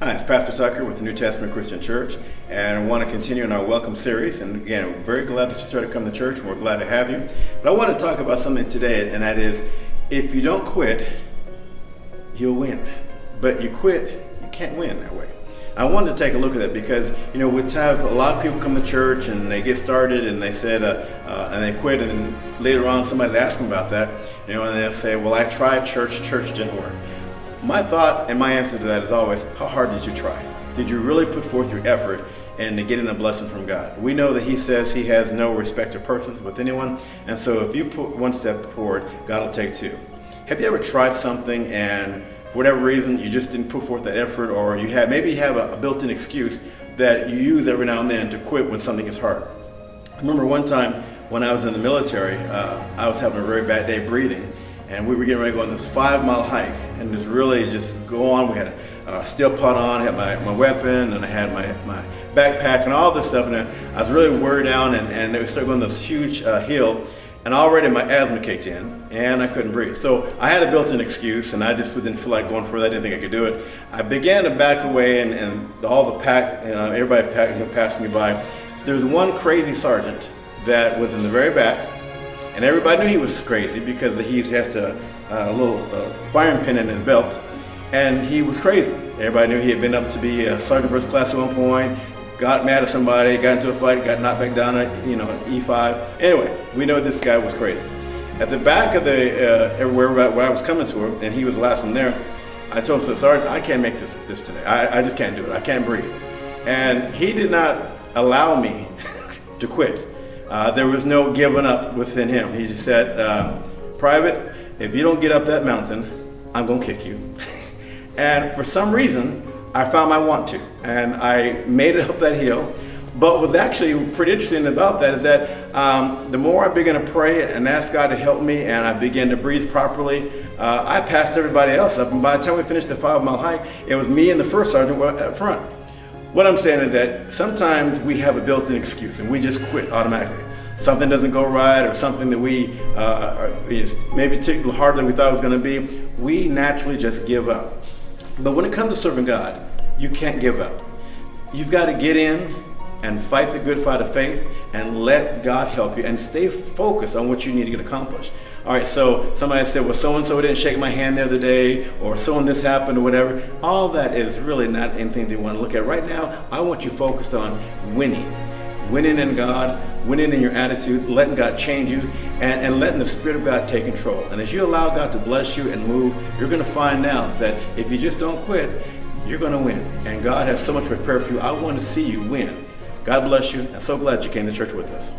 Hi, it's Pastor Tucker with the New Testament Christian Church, and I want to continue in our welcome series. And again, we're very glad that you started to come to church, and we're glad to have you. But I want to talk about something today, and that is, if you don't quit, you'll win. But you quit, you can't win that way. I wanted to take a look at that because, we have a lot of people come to church and they get started and they said, and they quit, and then later on somebody's asking about that, and they'll say, well, I tried church didn't work. My thought and my answer to that is always, how hard did you try? Did you really put forth your effort and getting a blessing from God? We know that He says He has no respect of persons with anyone, and so if you put one step forward, God will take two. Have you ever tried something and for whatever reason you just didn't put forth that effort, or maybe you have a built-in excuse that you use every now and then to quit when something is hard? I remember one time when I was in the military, I was having a very bad day breathing. And we were getting ready to go on this 5-mile hike, and just really just go on. We had a steel pot on, I had my weapon, and I had my backpack and all this stuff. And I was really worried down, and we started going this huge hill, and already my asthma kicked in, and I couldn't breathe. So I had a built-in excuse, and I just didn't feel like going further. I didn't think I could do it. I began to back away, and all the pack, everybody passed me by. There was one crazy sergeant that was in the very back. And everybody knew he was crazy because he has a little firing pin in his belt, and he was crazy. Everybody knew he had been up to be a sergeant first class at one point, got mad at somebody, got into a fight, got knocked back down at E5. Anyway, we know this guy was crazy. At the back of where I was coming to him, and he was the last one there, I told him, Sergeant, I can't make this today. I just can't do it. I can't breathe. And he did not allow me to quit. There was no giving up within him. He just said, Private, if you don't get up that mountain, I'm going to kick you. And for some reason, I found my want to, and I made it up that hill. But what's actually pretty interesting about that is that the more I began to pray and ask God to help me, and I began to breathe properly, I passed everybody else up. And by the time we finished the 5-mile hike, it was me and the first sergeant up front. What I'm saying is that sometimes we have a built-in excuse and we just quit automatically. Something doesn't go right, or something that we maybe took a little harder than we thought it was going to be, we naturally just give up. But when it comes to serving God, you can't give up. You've got to get in and fight the good fight of faith and let God help you and stay focused on what you need to get accomplished. All right, so somebody said, well, so-and-so didn't shake my hand the other day, or this happened, or whatever. All that is really not anything they want to look at. Right now, I want you focused on winning. Winning in God, winning in your attitude, letting God change you, and letting the Spirit of God take control. And as you allow God to bless you and move, you're going to find out that if you just don't quit, you're going to win. And God has so much prepared for you. I want to see you win. God bless you. I'm so glad you came to church with us.